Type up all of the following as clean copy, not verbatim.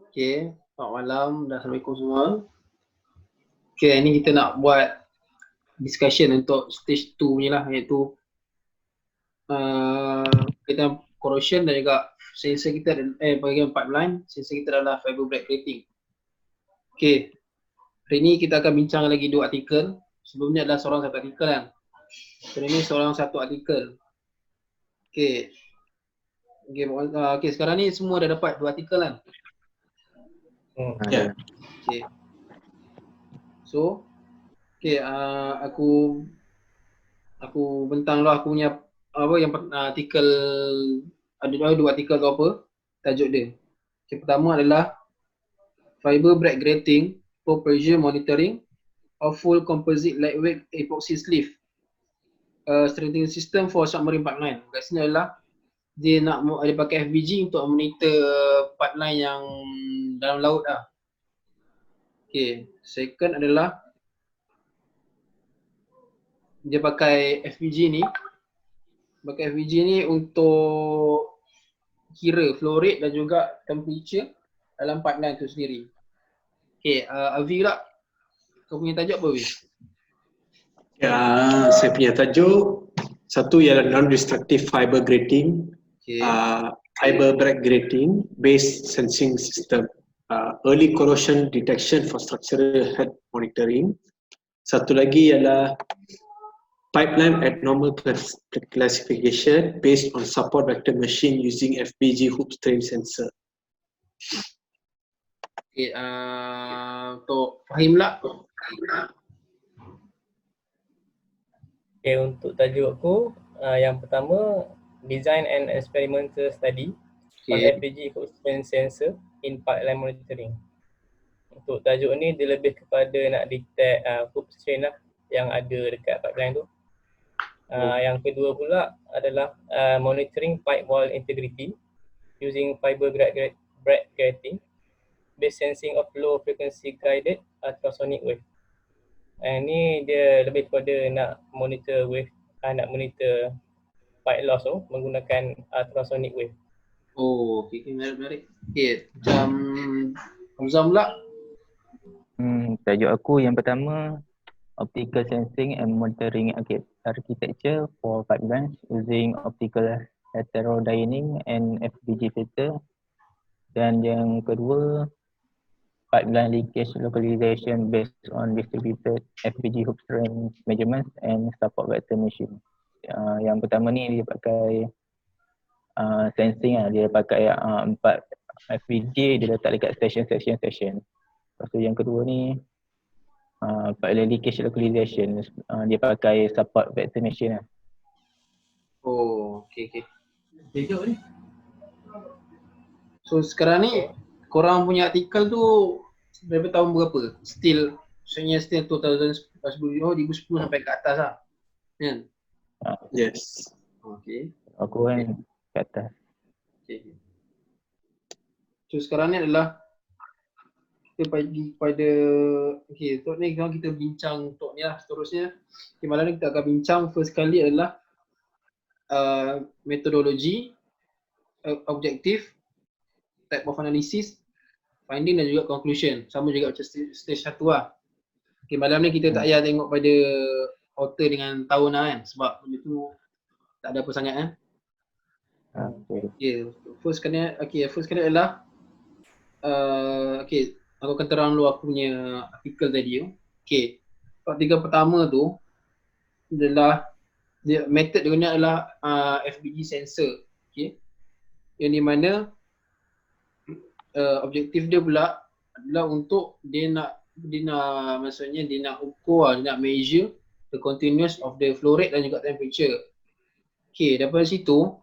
Okay, selamat malam dan Assalamualaikum semua. Okay, ini kita nak buat discussion untuk stage 2 ni lah, iaitu kita corrosion dan juga sensor kita bahagian pipeline, sensor kita adalah fiber black grating. Okay, hari ni kita akan bincang lagi 2 artikel. Sebelumnya adalah seorang satu artikel kan. So ini seorang satu artikel. Okay. Okay, sekarang ni semua dah dapat 2 artikel kan? Ya. Okay. So, okay, aku bentang lah aku punya apa yang artikel, ada 2 artikel tu apa tajuk dia. Yang pertama adalah fiber black grating for pressure monitoring of full composite lightweight epoxy sleeve strengthening system for submarine pipeline. Kat sini adalah dia nak dia pakai FBG untuk monitor pipeline yang dalam laut lah. Okay, second adalah dia pakai FBG ni untuk kira flow rate dan juga temperature dalam pipeline tu sendiri. Okay, Avi pula, kau punya tajuk apa Avi? Ya, saya punya tajuk satu ialah non-destructive fiber grating, Okay. fiber black grating based sensing system, early corrosion detection for structural health monitoring. Satu lagi ialah pipeline abnormal classification based on support vector machine using FPG hoop strain sensor. Okay, untuk Fahim pula. Okay, untuk tajuk aku, yang pertama, Design and Experimental Study on Okay. FPG hook strain sensor in pipeline monitoring. Untuk tajuk ni, dia lebih kepada nak detect hook strain lah yang ada dekat pipeline tu. Yang kedua pula adalah monitoring pipe wall integrity using fiber black grating based sensing of low frequency guided ultrasonic wave. Ni dia lebih kepada nak monitor wave, nak monitor pipe loss tu menggunakan ultrasonic wave. Oh, okay, menarik. Okay, macam Hamzam pula. Tajuk aku yang pertama, optical sensing and monitoring architecture for pipelines using optical heterodyning and FPG filter. Dan yang kedua, pipeline leakage localization based on distributed FPG hoop strain measurements and support vector machine. Yang pertama ni dia pakai sensing lah, dia pakai 4 FPG dia letak dekat station. Lepas tu yang kedua ni pipeline leakage localization, dia pakai support vector machine lah. Oh, okay. So sekarang ni korang punya artikel tu daripada tahun berapa? Still 2010 sampai ke atas lah. Kan? Yes. Okay. Aku kan kat atas. Okay. So sekarang ni adalah kita pergi pada untuk ni kita bincang untuk ni lah seterusnya. Okay, malam ni kita akan bincang first kali adalah metodologi, objektif, type of analysis, finding dan juga conclusion. Sama juga macam stage 1 lah. Okay, malam ni kita tak payah tengok pada author dengan tahun lah kan, sebab benda tu tak ada apa sangat kan. Okay, first kali adalah aku akan terang dulu aku punya artikel tadi. Okay, artikel pertama tu adalah method dia guna adalah FBG sensor. Okay, yang di mana objektif dia pula adalah untuk dia nak maksudnya dia nak ukur, dia nak measure the continuous of the flow rate dan juga temperature. Okay, daripada situ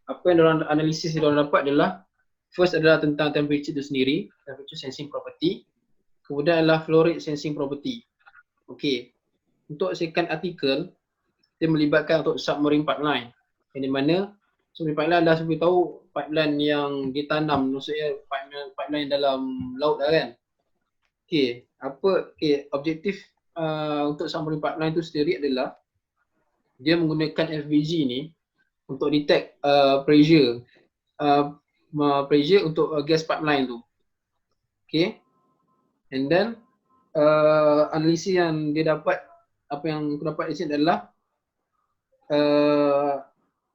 apa yang diorang analisis yang diorang dapat adalah first adalah tentang temperature itu sendiri, temperature sensing property. Kemudian adalah flow rate sensing property. Okay, untuk second artikel dia melibatkan untuk submarine pipeline, yang di mana submarine pipeline dah seperti tahu pipeline yang ditanam, maksudnya pipeline dalam laut lah kan. Okay, objektif untuk submarine pipeline itu sendiri adalah dia menggunakan FBG ni untuk detect pressure untuk gas pipeline tu. Okay. And then analisis yang dia dapat, apa yang aku dapat di sini adalah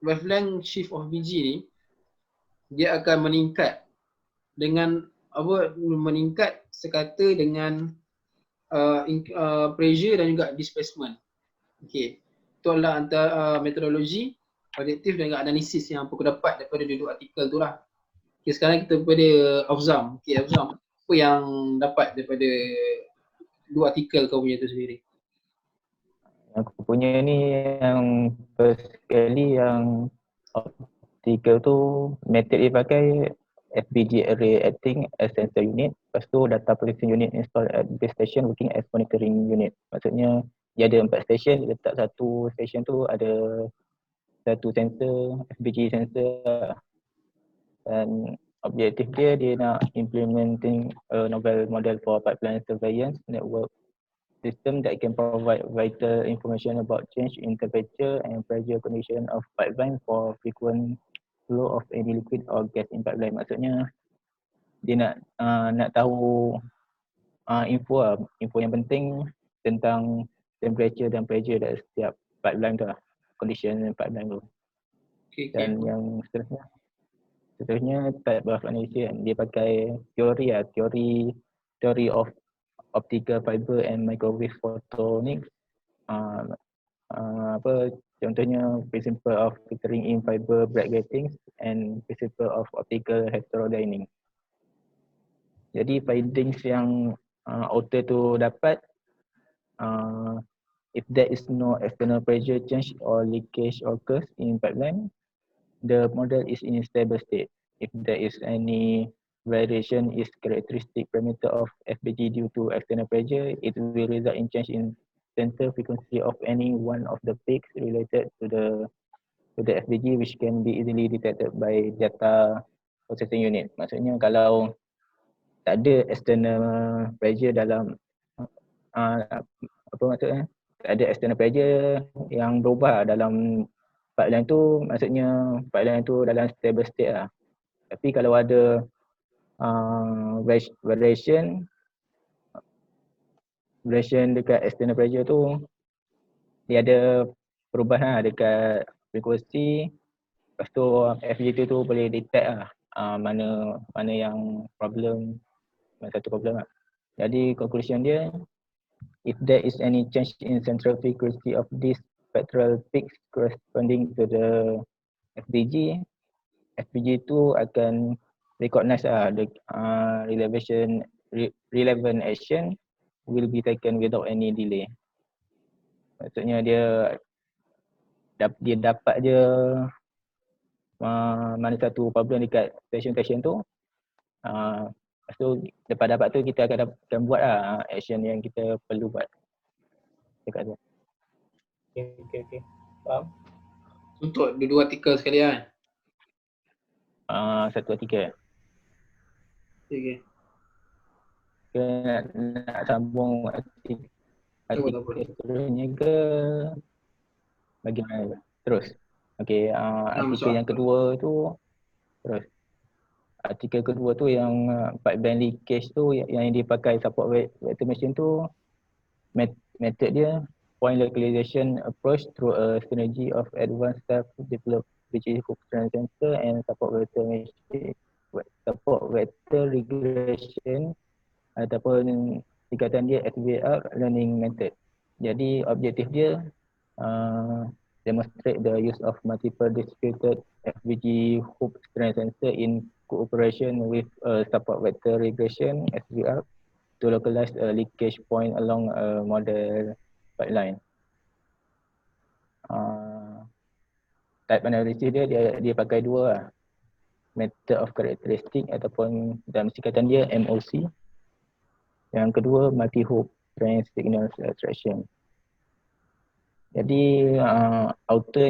wavelength shift of BG ni dia akan meningkat dengan meningkat sekata dengan pressure dan juga displacement. Okay. Itu adalah antara metodologi, objektif dan juga analisis yang aku dapat daripada dua artikel tu lah. Okay, sekarang kita pada Afzam. Okay, Afzam, apa yang dapat daripada dua artikel kau punya tu sendiri? Aku punya ni yang first sekali yang artikel tu method dia pakai FPG array acting as sensor unit. Lepas tu data processing unit installed at base station working as monitoring unit. Maksudnya dia ada 4 station, dia letak satu station tu ada satu sensor, FPG sensor, dan objektif dia nak implementing a novel model for pipeline surveillance network system that can provide vital information about change in temperature and pressure condition of pipeline for frequent flow of any liquid or gas in pipeline. Maksudnya dia nak tahu info yang penting tentang temperature dan pressure dari setiap pipeline tu lah, condition pipeline tu. Okay, Dan yang seterusnya type of analysis dia pakai teori of optical fiber and microwave photonics. Contohnya principle of filtering in fiber bright gratings and principle of optical heterodyning. Jadi findings yang author tu dapat, if there is no external pressure change or leakage occurs in pipeline, the model is in stable state. If there is any variation is characteristic parameter of FPG due to external pressure, it will result in change in center frequency of any one of the peaks related to the FPG, which can be easily detected by data processing unit. Maksudnya kalau tak ada external pressure dalam apa maksudnya? Tak ada external pressure yang berubah dalam pipeline tu, maksudnya pipeline tu dalam stable state lah. Tapi kalau ada variation dekat external pressure tu, dia ada perubahan lah dekat frekuensi. Lepas tu FGT tu boleh detect lah mana yang problem, mana satu problem lah. Jadi conclusion dia, if there is any change in central frequency of these spectral peaks corresponding to the FPG tu akan recognize the relevant action will be taken without any delay. Maksudnya dia dapat je mana satu problem dekat station tu. Lepas tu lepas dapat tu kita akan buat lah action yang kita perlu buat dekat tu. Okay. Faham? Untuk dua artikel sekalian. Satu artikel. Okay. Nak sambung artikel seterusnya ke bagaimana terus? Okay, artikel yang kedua tu terus. Artikel kedua tu yang pipeline leakage tu yang dipakai support vector machine tu, method dia point localization approach through a synergy of advanced self-developed BG hook sensor and support vector machine, support vector regression ataupun tingkatan dia SVR learning method. Jadi objektif dia demonstrate the use of multiple distributed FPG hoop strength sensor in cooperation with support vector regression SVR to localize a leakage point along a model pipeline. Type analysis dia pakai dua lah. Method of characteristic ataupun dalam singkatan dia MOC. Yang kedua multi-hoop strength signal extraction. Jadi author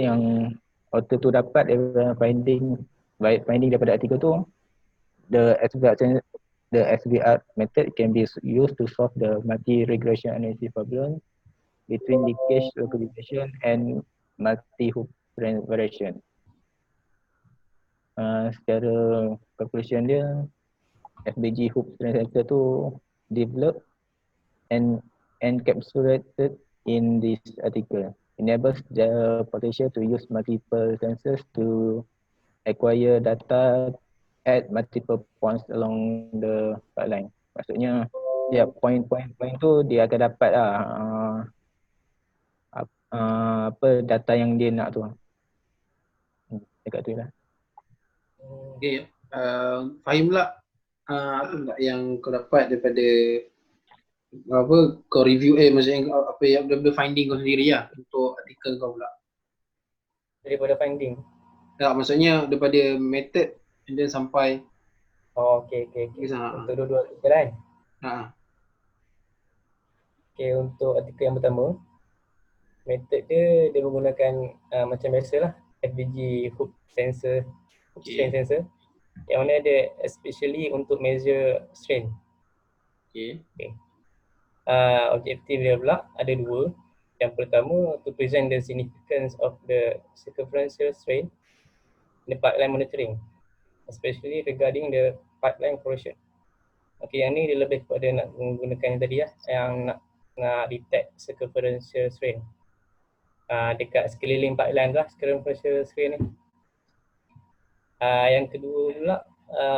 tu dapat finding daripada artikel tu, the SVR method can be used to solve the multi-regression analysis problem between leakage localization and multi-hoop strength variation. Secara conclusion dia, FBG hoop strain sensor tu developed and encapsulated in this article. Enables the potential to use multiple sensors to acquire data at multiple points along the pipeline. Maksudnya point tu dia akan dapat apa data yang dia nak tu. Dekat tu lah. Okay. Fahim pula apa pula yang kau dapat daripada apa kau review maksudnya apa yang daripada finding kau sendiri lah untuk artikel kau pula. Daripada finding. Tak, maksudnya daripada method and then sampai Okay. Untuk dua-dua artikel kan? Okay, untuk artikel yang pertama, method dia menggunakan macam biasalah FBG hoop sensor, strain sensor, yang mana dia especially untuk measure strain. Okay. Objektif dia pula ada dua. Yang pertama, to present the significance of the circumferential strain in the pipeline monitoring, especially regarding the pipeline corrosion. Okay, yang ni dia lebih kepada nak menggunakan yang tadi lah, yang nak detect circumferential strain dekat sekeliling pipeline lah, circumferential strain ni. Yang kedua pula,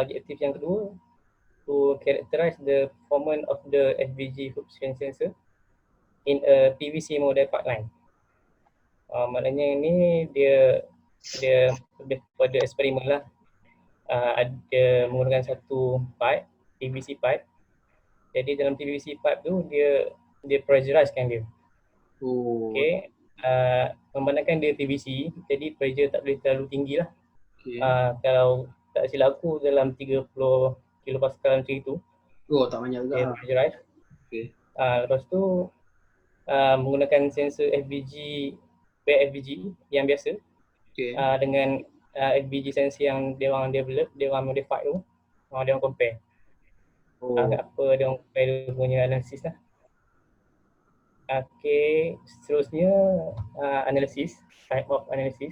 objektif yang kedua, to characterize the performance of the FBG hoop strain sensor in a PVC model pipeline. Maknanya ni dia lebih kepada eksperimen lah. Ada menggunakan satu pipe, PVC pipe. Jadi dalam PVC pipe tu dia pressurizekan dia. Okay. Memandangkan dia PVC, jadi pressure tak boleh terlalu tinggi lah. Okay. Kalau tak silap aku dalam 30 kilopascal macam itu. Tak banyak juga. Pressurize. Okay. Lepas tu menggunakan sensor FBG, FBG yang biasa. Okay. Dengan FBG sensor yang dia orang develop, dia orang modify tu, dia orang compare. Apa dia orang compare dia punya analisis lah. Okay, seterusnya analisis, type of analysis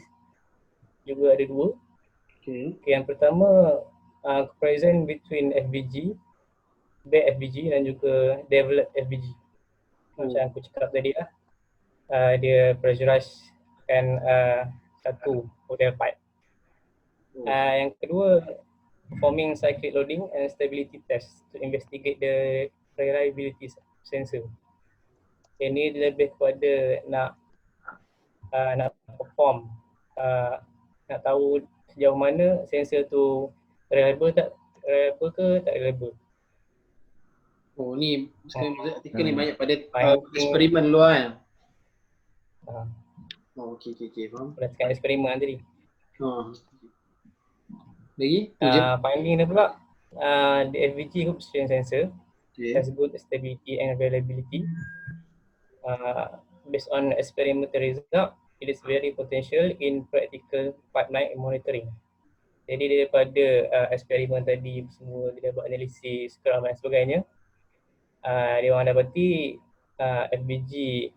juga ada dua. Okay. Yang pertama, comparison between FBG, bare FBG dan juga developed FBG. Macam aku cakap tadi lah, dia pressurizekan satu model pipe. Yang kedua, performing cyclic loading and stability test to investigate the reliability sensor. Ini lebih kepada nak perform, nak tahu sejauh mana sensor tu reliable ke tak reliable. Ni sekarang artikel ni banyak pada eksperimen luar kan. Okey, faham. Berdasarkan eksperimen tadi. Lagi? Finding dia pula, the FBG hoop strain sensor has good stability and reliability. Based on experimental result, it is very potential in practical pipeline monitoring. Jadi daripada eksperimen tadi semua, dia buat analisis, scrum dan sebagainya, dia orang dapati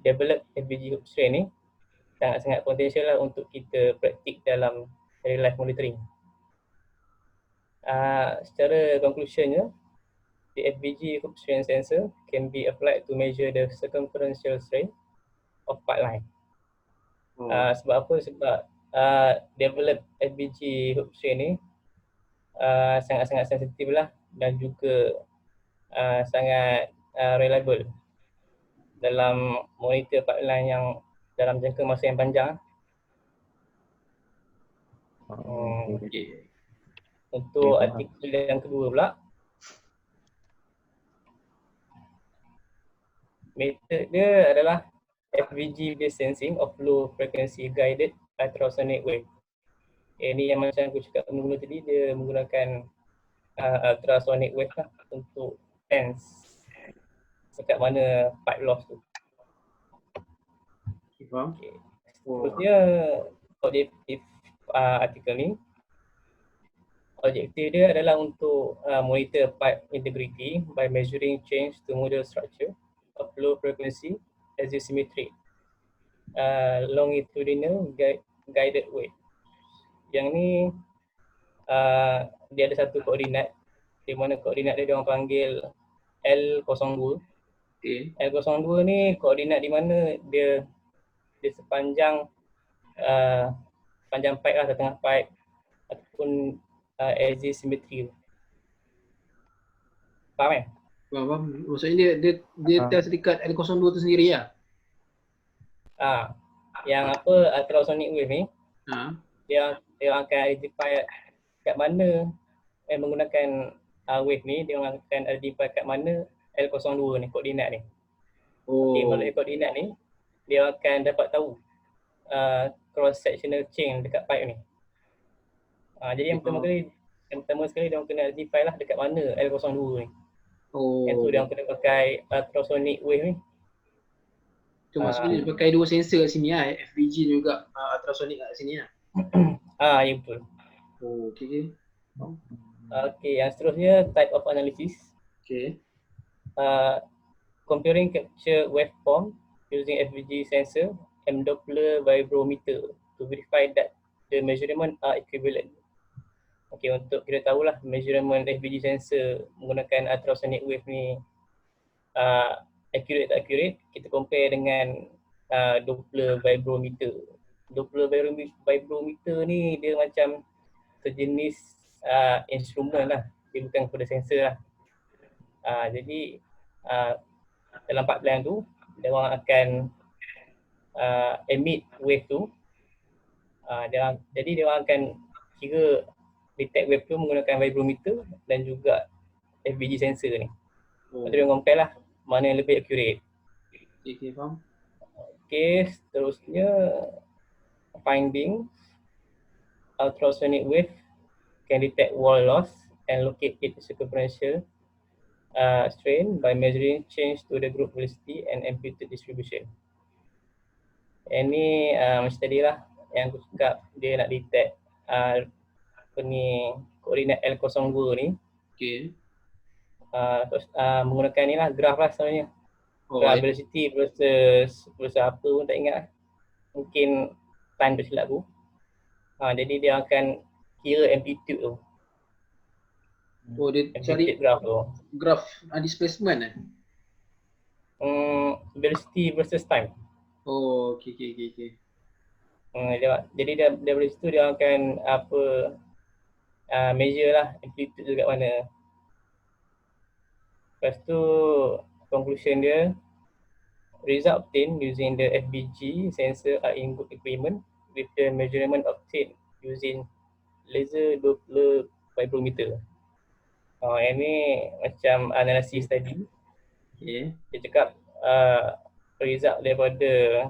develop FBG hoop strain ni sangat potensial lah untuk kita praktik dalam real life monitoring. Secara conclusionnya, the FBG hoop strain sensor can be applied to measure the circumferential strain of pipeline. Sebab apa? Sebab develop FBG hoop strain ni sangat-sangat sensitif lah dan juga sangat reliable dalam monitor pipeline yang dalam jangka masa yang panjang. Okay. Untuk artikel yang kedua pula, metode dia adalah FBG based sensing of low frequency guided ultrasonic wave. Ini yang macam aku cakap mula tadi, dia menggunakan ultrasonic wave lah untuk sense dekat mana pipe loss tu. Okay. Seterusnya, objektif artikel ni, objektif dia adalah untuk monitor pipe integrity by measuring change to model structure of low frequency aziosymmetric longitudinal guided wave. Yang ni dia ada satu koordinat di mana koordinat dia orang panggil L02. Okay. L02 ni koordinat di mana dia sepanjang panjang pipe lah, setengah pipe ataupun azimuthal. Faham kan? Faham? Maksudnya dia Faham. test dekat L02 tu sendiri lah. Yang apa ultrasonic wave ni dia akan identify kat mana menggunakan wave ni, dia akan identify kat mana L02 ni, koordinat ni. Okay, melalui koordinat ni dia akan dapat tahu cross sectional change dekat pipe ni. Jadi yang pertama sekali dia kena identify lah dekat mana L02 ni. Yang tu dia kena pakai ultrasonic wave ni. Tu maksudnya dia pakai dua sensor kat sini lah, FPG juga ultrasonic kat sini lah. Ya betul. Okay. Okay, yang seterusnya type of analysis. Okay. Comparing capture waveform using FPG sensor and Doppler vibrometer to verify that the measurement are equivalent. Okay, untuk kita tahulah measurement FPG sensor menggunakan ultrasonic wave ni accurate tak accurate, kita compare dengan Doppler vibrometer. Doppler vibrometer ni dia macam sejenis instrumen lah, dia bukan kepada sensor lah. Jadi dalam pipeline tu dia orang akan emit wave tu. Jadi dia orang akan kira detect wave tu menggunakan vibrometer dan juga FPG sensor ni. Lepas tu dia compare lah mana yang lebih accurate. Okay, faham. Okay, seterusnya findings. Ultrasonic wave can detect wall loss and locate its circumferential strain by measuring change to the group velocity and amplitude distribution. Ini macam tadi lah yang aku cakap, dia nak detect koordinat L02 ni. Okay. Menggunakan ni lah, graf lah sebenarnya. Graf velocity versus apa pun tak ingat lah. Mungkin time tersilap aku. Jadi dia akan kira amplitude tu. Dia cari graf tu. Graf displacement velocity versus time. Okay. Jadi dari situ dia akan measure lah amplitude tu kat mana. Lepas tu conclusion dia, result obtained using the FPG sensor are in good agreement with the measurement obtained using laser Doppler vibrometer. Ini macam analisis tadi. Okay. Dia cakap result daripada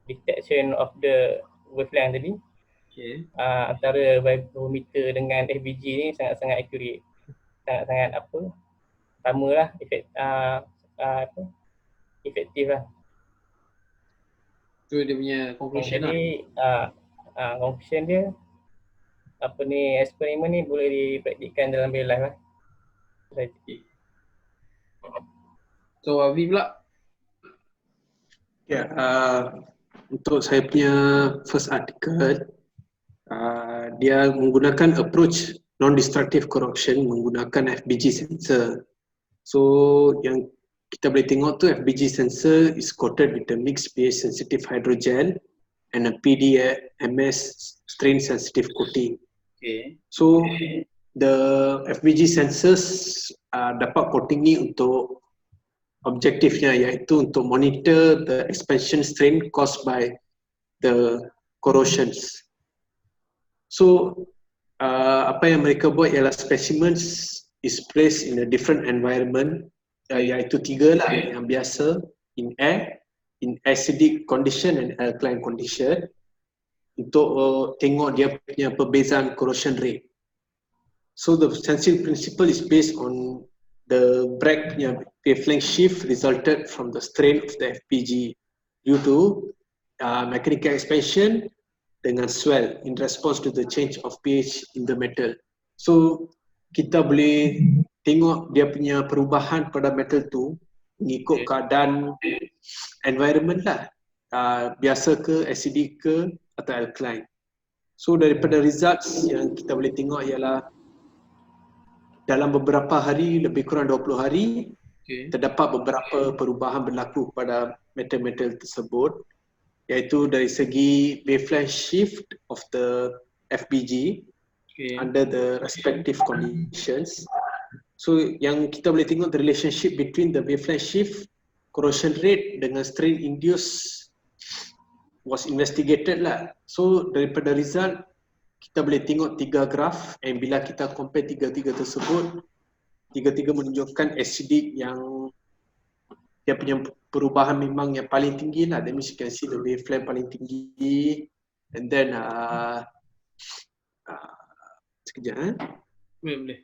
detection of the wavelength tadi. Okay. Antara vibrometer dengan FPG ni sangat-sangat accurate. Sangat-sangat sama lah, efektif lah. Tu dia punya conclusion lah. Jadi conclusion dia, eksperimen ni boleh dipraktikkan dalam real life lah. So Avi pula. Untuk saya punya first article, dia menggunakan approach non-destructive corrosion menggunakan FPG sensor. So yang kita boleh tengok tu, FPG sensor is coated with a mixed pH sensitive hydrogel and a PDMS strain sensitive coating. Okay. So the FPG sensors dapat coating ni untuk objektifnya, iaitu untuk monitor the expansion strain caused by the corrosions. So apa yang mereka buat ialah specimens is placed in a different environment, iaitu 3 lah, yang biasa, in air, in acidic condition and alkaline condition, untuk tengok dia punya perbezaan corrosion rate. So the sensing principle is based on the Bragg punya wavelength shift resulted from the strain of the FPG due to mechanical expansion dengan swell in response to the change of pH in the metal. So kita boleh tengok dia punya perubahan pada metal tu mengikut keadaan environment lah, biasa ke, acidic ke atau alkaline. So daripada results yang kita boleh tengok ialah dalam beberapa hari, lebih kurang 20 hari, terdapat beberapa perubahan berlaku pada metal-metal tersebut, iaitu dari segi wavelength shift of the FBG under the respective conditions. So yang kita boleh tengok the relationship between the wavelength shift, corrosion rate dengan strain induced was investigated lah. So daripada result kita boleh tengok 3 graf, and bila kita compare tiga-tiga tersebut, tiga-tiga menunjukkan acidic yang dia punya perubahan memang yang paling tinggi lah. That means you can see the wavelength paling tinggi, and then sekejap Boleh.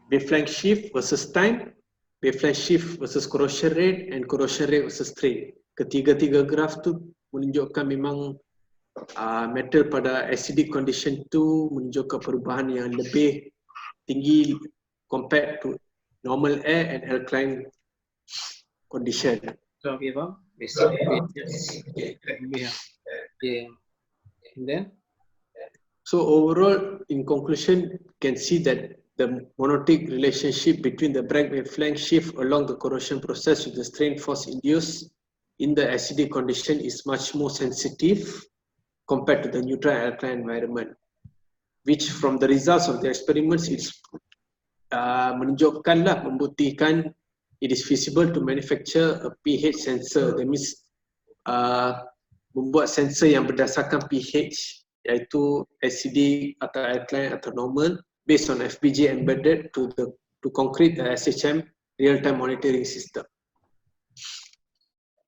wavelength shift versus time, wavelength shift versus corrosion rate, and corrosion rate versus strain. Ketiga-tiga graf tu menunjukkan memang metal pada acidic condition tu menunjukkan perubahan yang lebih tinggi compared to normal air and alkaline condition. So, okay, faham? Basic. Okay. And then? So overall, in conclusion, you can see that the monotic relationship between the Bragg wavelength shift along the corrosion process with the strain force induced in the acidic condition is much more sensitive compared to the neutral alkaline environment, which from the results of the experiments is menunjukkanlah, membuktikan it is feasible to manufacture a pH sensor. That means membuat sensor yang berdasarkan pH, iaitu acidic atau alkaline atau normal, based on FBG embedded to concrete the SHM real-time monitoring system.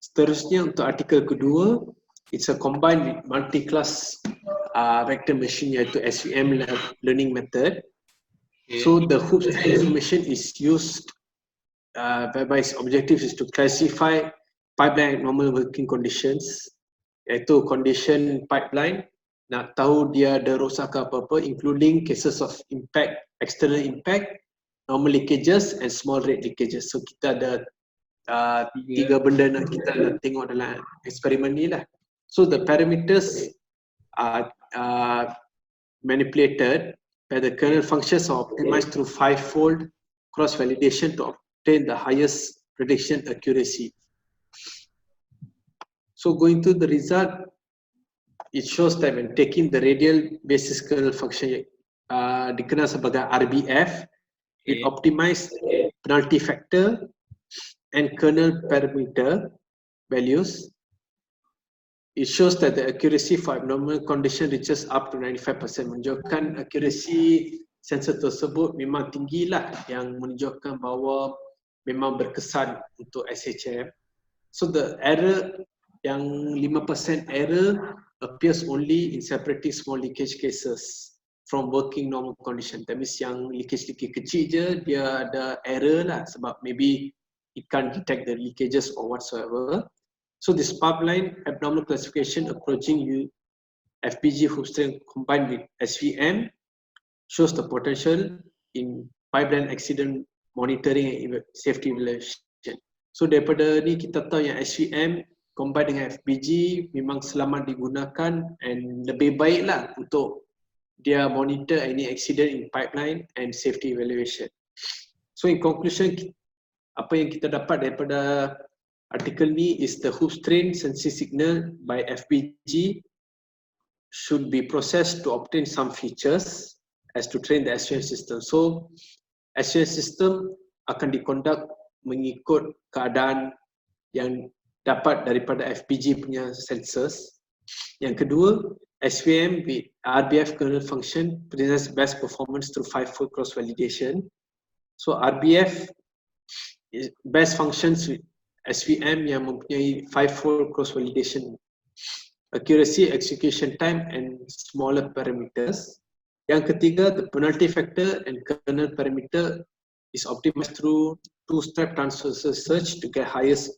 Seterusnya untuk artikel kedua, it's a combined with multi-class vector machine, iaitu SVM learning method. So the Hoops information is used whereby its objective is to classify pipeline normal working conditions, iaitu condition pipeline, nak tahu dia ada rosak ke apa-apa, including cases of impact, external impact, normal leakages and small rate leakages. So kita ada tiga benda nak kita nak tengok dalam eksperimen ni lah. So the parameters are manipulated where the kernel functions are optimized through 5-fold cross-validation to obtain the highest prediction accuracy. So going to the result, it shows that when taking the radial basis kernel function dikenal sebagai RBF, it optimized penalty factor and kernel parameter values. It shows that the accuracy for abnormal condition reaches up to 95%, menunjukkan accuracy sensor tersebut memang tinggi lah, yang menunjukkan bahawa memang berkesan untuk SHM. So the error yang 5% error appears only in separating small leakage cases from working normal condition. That means yang leakage kecil je dia ada error lah, sebab maybe it can't detect the leakages or whatsoever. So this pipeline abnormal classification approaching FBG hoop strain combined with SVM shows the potential in pipeline accident monitoring and safety evaluation. So daripada ni kita tahu yang SVM combined dengan FBG memang selamat digunakan and lebih baik lah untuk dia monitor any accident in pipeline and safety evaluation. So in conclusion, apa yang kita dapat daripada artikel ni is the hoop strain sensing signal by FBG should be processed to obtain some features as to train the SVM system. So SVM system akan dikonduct mengikut keadaan yang dapat daripada FBG punya sensors. Yang kedua, SVM with RBF kernel function presents best performance through 5-fold cross validation. So RBF is best functions with SVM yang mempunyai 5-fold cross validation, accuracy, execution time and smaller parameters. Yang ketiga, the penalty factor and kernel parameter is optimized through two-step transfer search to get highest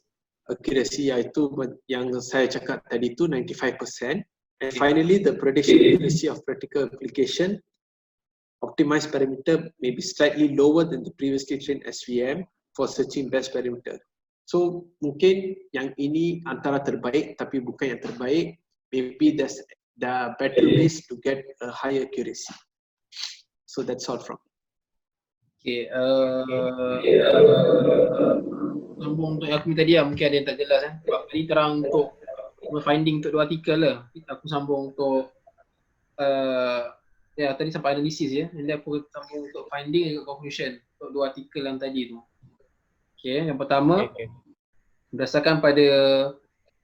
accuracy, iaitu yang saya cakap tadi tu 95%. And finally, the prediction accuracy of practical application, optimized parameter may be slightly lower than the previously trained SVM for searching best parameter. So mungkin yang ini antara terbaik tapi bukan yang terbaik. Maybe there's the better ways to get a higher accuracy. So that's all from. Okay, sambung untuk yang aku tadi lah, mungkin ada yang tak jelas sebab tadi terang untuk finding untuk 2 artikel lah. Aku sambung untuk ya tadi sampai analisis ya. Nanti aku sambung untuk finding dan conclusion untuk 2 artikel yang tadi tu. Okay, yang pertama berdasarkan pada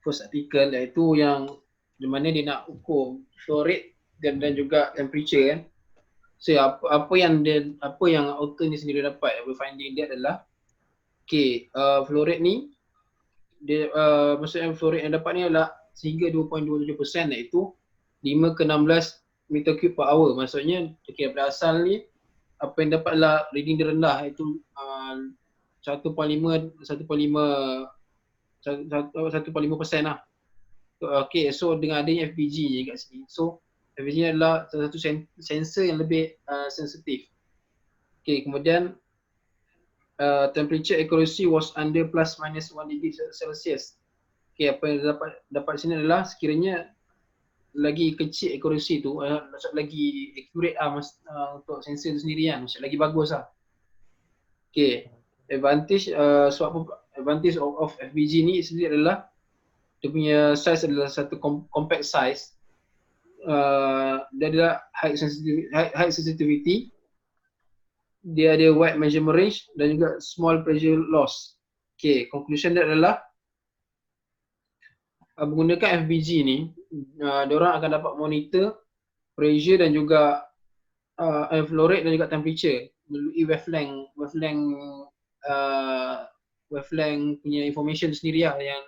first article iaitu yang di mana dia nak ukur flow rate dan juga temperature kan. So apa yang author ni sendiri dapat finding dia adalah flow rate ni dia maksudnya flow rate yang dapat ni adalah sehingga 2.27% iaitu 5 ke 16 meter cube per hour. Maksudnya daripada asal ni apa yang dapatlah reading dia rendah iaitu 1.5% lah. Okay, so dengan adanya FPG kat sini, so FPG adalah salah satu sensor yang lebih sensitif. Okay, kemudian temperature accuracy was under plus minus 1 degree Celsius. Okay, apa yang dapat di sini adalah sekiranya lagi kecil accuracy tu, lagi accurate untuk sensor tu sendiri kan, maksud lagi bagus lah. Okay, advantage of FPG ni sendiri adalah dia punya size adalah satu compact size. Dia ada high sensitivity, dia ada wide measurement range dan juga small pressure loss. Okay, conclusion dia adalah menggunakan FPG ni, diorang akan dapat monitor pressure dan juga flow rate dan juga temperature melalui wavelength punya information sendiri lah yang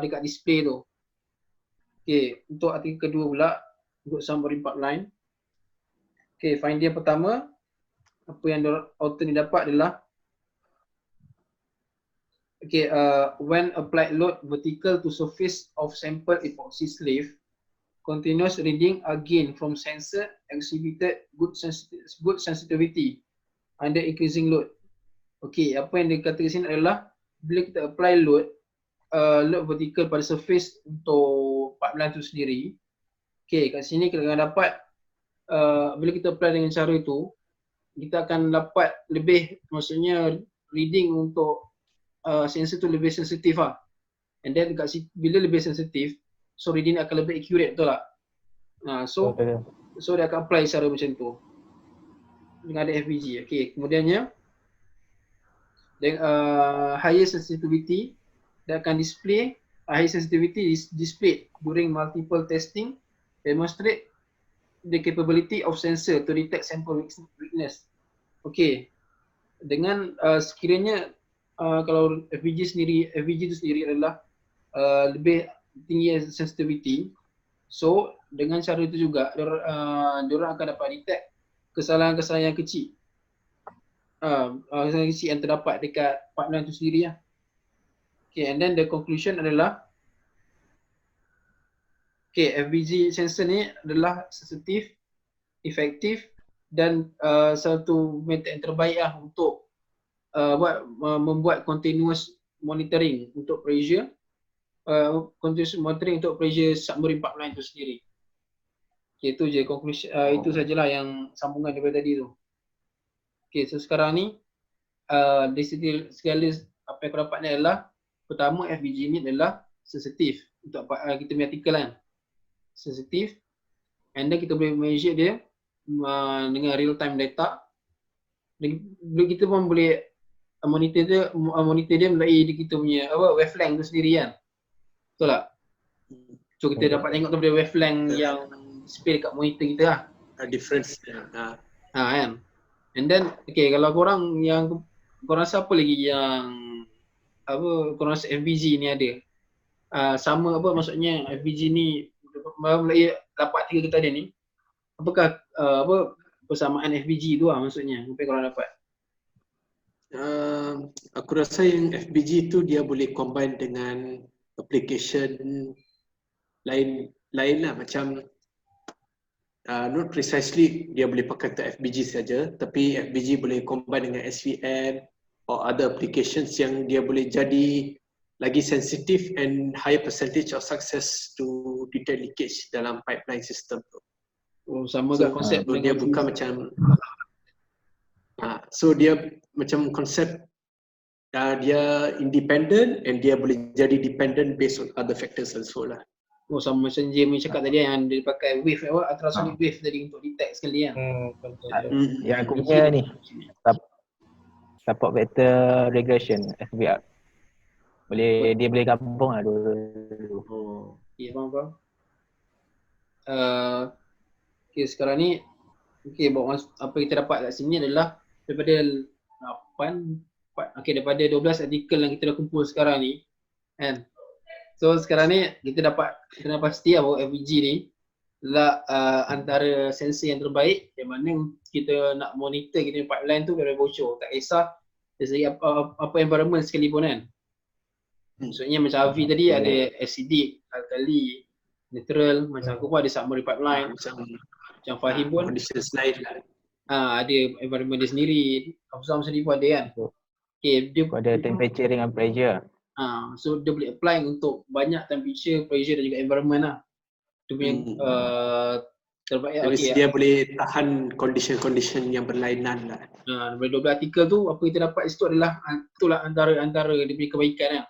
dekat display tu. Okay, untuk artikel kedua pula, untuk summary pipeline. Okay, finding yang pertama, apa yang author ni dapat adalah when applied load vertical to surface of sample epoxy sleeve, continuous reading again from sensor exhibited good sensitivity under increasing load. Okay, apa yang dikatakan sini adalah bila kita apply load vertical pada surface untuk pipeline tu sendiri. Okay, kat sini kita akan dapat bila kita apply dengan cara itu, kita akan dapat lebih, maksudnya reading untuk sensor tu lebih sensitif lah. And then bila lebih sensitif, so reading akan lebih accurate, betul tak? So dia akan apply cara macam tu dengan ada FPG. Okay, kemudiannya higher sensitivity, dia akan display high sensitivity displayed during multiple testing, demonstrate the capability of sensor to detect sample weakness. Okay, dengan sekiranya kalau FPG itu sendiri adalah lebih tinggi sensitivity, so dengan cara itu juga diorang akan dapat detect kesalahan-kesalahan yang kecil, kesalahan kecil yang terdapat dekat pipeline itu sendiri lah. Okay, and then the conclusion adalah FPG sensor ni adalah sensitif, efektif dan satu metod yang terbaik lah untuk membuat continuous monitoring untuk pressure, continuous monitoring untuk pressure submarine pipeline itu sendiri. Okay, itu je conclusion, itu sajalah yang sambungan daripada tadi tu. Okay, so sekarang ni dari segala apa yang aku dapat ni adalah, pertama FPG ni adalah sensitif untuk kita punya artikel kan, sensitif, and then kita boleh measure dia dengan real time data. Kita pun boleh monitor dia melalui kita punya wavelength tu sendiri kan, betul tak? So kita dapat tengok daripada wavelength yang display dekat monitor kita lah, difference kan. And then kalau korang rasa apa lagi yang korang rasa FPG ni ada sama maksudnya FPG ni melalui dapat 3 kita ada ni, apakah persamaan FPG tu lah maksudnya, apa yang korang dapat? Aku rasa yang FPG tu dia boleh combine dengan application lain lah, macam not precisely dia boleh pakai untuk FPG saja, tapi FPG boleh combine dengan SVM or other applications yang dia boleh jadi lagi sensitif and higher percentage of success to detect leakage dalam pipeline system tu. Oh, sama So, kat konsep so dia bukan macam so dia macam konsep dia independent and dia boleh jadi dependent based on other factors also lah. Oh, sama macam James cakap tadi yang dia pakai wave ultrasonic wave tadi untuk detect sekali kan. Betul. Yang aku punya ni support vector regression SVR. Dia boleh gabung lah dua-dua. Oh, okay, faham. Okay, sekarang ni apa kita dapat kat sini adalah daripada 12 artikel yang kita dah kumpul sekarang ni kan. So sekarang ni kita dah pasti bahawa FPG ni adalah antara sensor yang terbaik yang mana kita nak monitor kita punya pipeline tu dari bocor, tak kisah dari segi apa environment sekalipun kan. Maksudnya macam Avi tadi ada acidic, alkali, neutral, macam aku pun ada submarine pipeline, macam Fahim pun conditions lain lah. ada environment dia sendiri, Afzal sendiri pun ada kan. Okay, dia Ada temperature dengan pressure. so dia boleh apply untuk banyak temperature, pressure dan juga environment lah. Dia punya terbaik lah. Okay, dia boleh tahan condition-condition yang berlainan lah. Dari 12 artikel tu apa kita dapat situ adalah itulah antara dia punya kebaikan lah.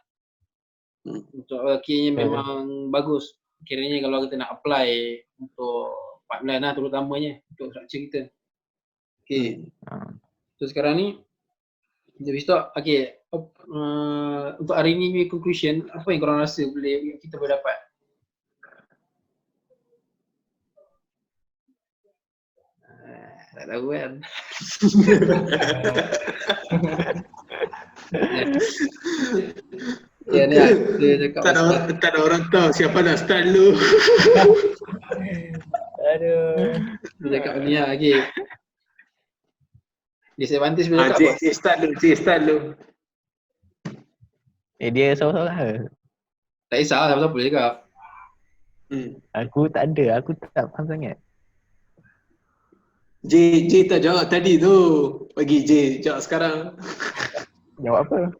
Untuk kiranya memang bagus. Kiranya kalau kita nak apply untuk pipeline lah terutamanya untuk structure kita. Okay. So sekarang ni kita untuk hari ni punya conclusion, apa yang korang rasa kita boleh dapat? Tak tahu kan. Ya ni dia cakap tak ada orang tahu siapa nak start dulu. Aduh. Dia cakap ni lah lagi. Disadvantage boleh cakap apa? Start dulu. Dia seorang-seorang. Tak kisah lah, siapa boleh cakap. Aku tak ada, aku tak faham sangat. J tak jawab tadi tu. Bagi J jawab sekarang. Jawab apa?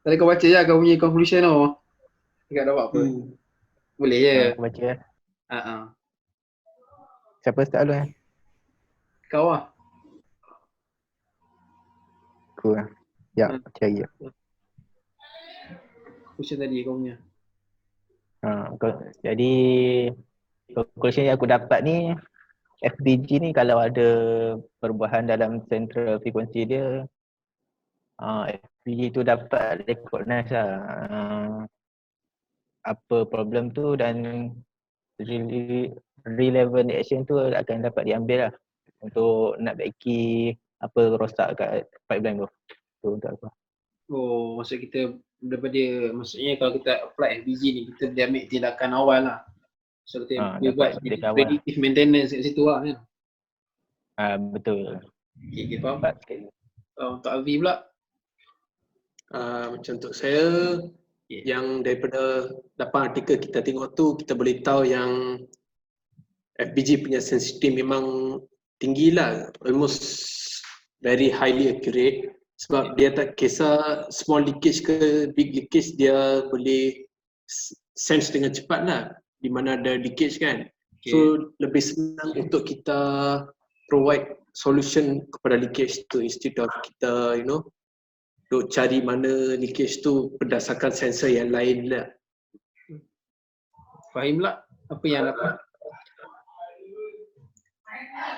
Tadi kau baca je kau punya conclusion tu. Tak dapat apa. Boleh je. Aku baca lah. Siapa start dulu kan? Kau lah. Aku lah. Ya, cari je. Conclusion tadi kau punya. Jadi conclusion yang aku dapat ni, FPG ni kalau ada perubahan dalam central frequency dia, FPG tu dapat recognize lah apa problem tu dan relevant action tu akan dapat diambil lah untuk nak baiki apa rosak kat pipeline tu. Tu untuk apa? Oh, maksud kita maksudnya kalau kita apply FPG ni, kita boleh ambil tindakan awal lah. So kita buat predictive maintenance kat situ lah kan. Betul. Okay, faham? Untuk Avi pula? Macam untuk saya, yang daripada 8 artikel kita tengok tu, kita boleh tahu yang FPG punya sensitivity memang tinggi lah, almost very highly accurate. Sebab dia tak kisah small leakage ke big leakage, dia boleh sense dengan cepat lah di mana ada leakage kan. So lebih senang untuk kita provide solution kepada leakage tu instead of kita duk cari mana leakage tu berdasarkan sensor yang lain lah. Fahim lah apa yang dapat?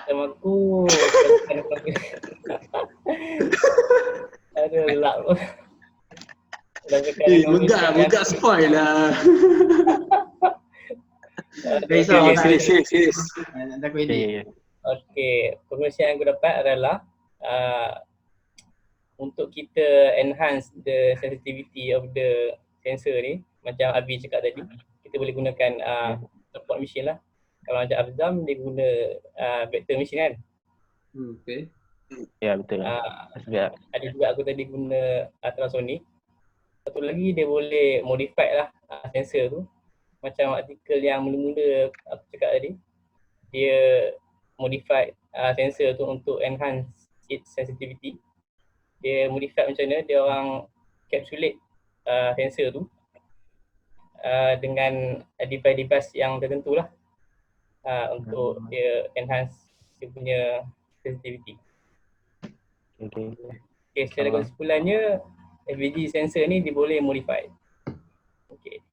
Macam aku ada lak pun. Megak spoil lah. Serius. Nak aku edit. Okay, conclusion yang aku dapat adalah untuk kita enhance the sensitivity of the sensor ni, macam Abi cakap tadi, kita boleh gunakan support machine lah. Kalau macam Afzam, dia guna vector machine kan? Okay. Ya, betul. Ada juga aku tadi guna ultrasonic. Satu lagi dia boleh modify lah sensor tu. Macam artikel yang mula-mula aku cakap tadi, dia modify sensor tu untuk enhance its sensitivity. Dia modify macam mana, dia orang capsulate sensor tu dengan device-device yang tertentu lah. untuk dia enhance dia punya sensitivity. Okay. Okay, secara kesimpulannya FBG sensor ni dia boleh modify. Okay.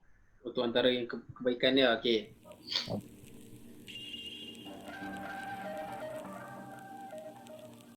Untuk antara yang kebaikan dia, okey.